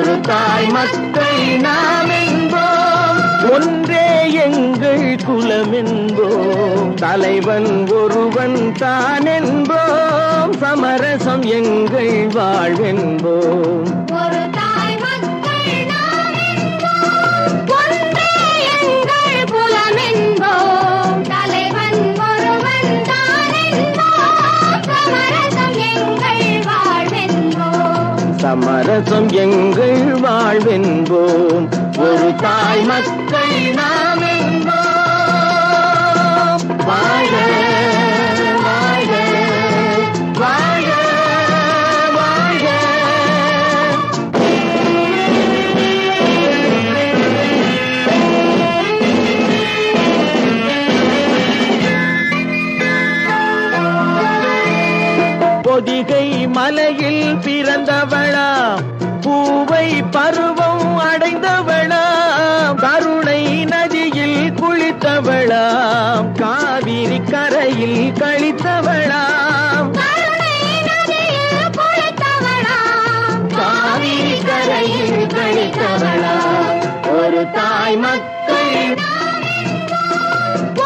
ஒரு தாய் மக்கள் நாம் என்போம், ஒன்றே எங்கள் குலம் என்போம், தலைவன் ஒருவன் தான் என்போம், சமரசம் எங்கள் வாழ்வென்போம். ஒரு தாய் மக்கள் நாம் என்போம், ஒன்றே எங்கள் குலம் என்போம், தலைவன் ஒருவன் தான் என்போம், சமரசம் எங்கள் வாழ்வென்போம். சமரசம் எங்கள் வாழ்வென்போம், ஒரு தாய் மக்கள் நாம் என்போம். வாழ வாழ வாழ வாழ. பொதிகை மலையில் பிறந்தவளா, பூவை பருவம் அடைந்தவளா, கருணை நதியில் குளித்தவளா, காவிரி கரையில் கழித்தவளா, கருணை நதியில் குளித்தவளாம், காவிரி கரையில் கழித்தவளா, ஒரு தாய் மக்கள்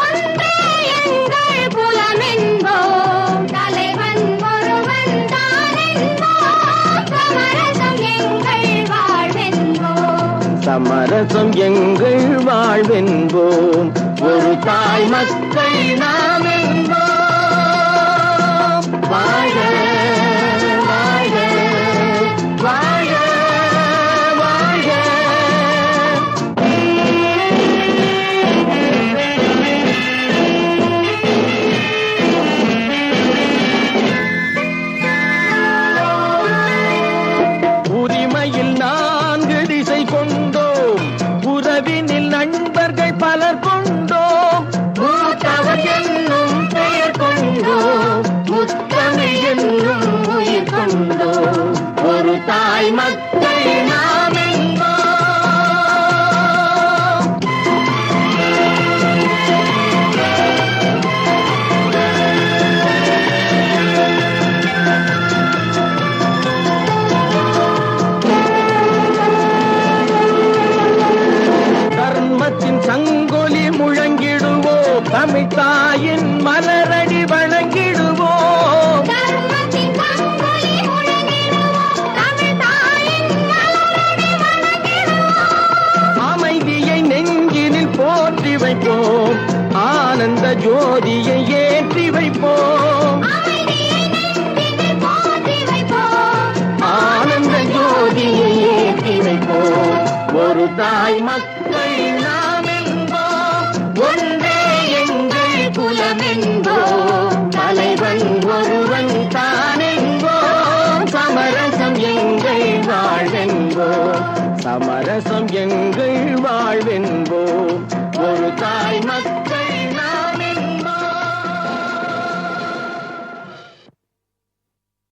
ஒன்றே எங்கள் குலம் என்போம், தலைவன் ஒருவன் தான் என்போம், சமரசம் எங்கள் வாழ்வென்போம். சமரசம் எங்கள் வாழ்வென்போம், ஒரு தாய் மக்கள் நாம் என்போம். வாழ வாழ வாழ வாழ. உரிமையில் 4 திசை கொண்டோம், உறவினில் நண்பர்கள் பலர் கொண்டோம், மூத்தவர் என்னும் பெயர் கொண்டோம், முத்தமிழ் என்னும் உயிர் கொண்டோம், ஒரு தாய் மக்கள் நாம் என்போம். தர்மத்தின் சங்கொலி முழங்கிடுவோம், தமிழ் தாயின் மலரடி வணங்கிடுவோம், தர்மத்தின் சங்கொலி முழங்கிடுவோம், தமிழ் தாயின் மலரடி வணங்கிடுவோம். அமைதியை நெஞ்சினில் போற்றி வைப்போம், ஆனந்த ஜோதியை ஏற்றி வைப்போம், அமைதியை நெஞ்சினில் போற்றி வைப்போம், ஆனந்த ஜோதியை ஏற்றி வைப்போம், ஒரு தாய் மக்கள் நாம் என்போம், ஒன்றே எங்கள் குலம் என்போம், தலைவன் ஒருவன் தான் என்போம், சமரசம் எங்கள் வாழ்வென்போம், சமரசம் எங்கள்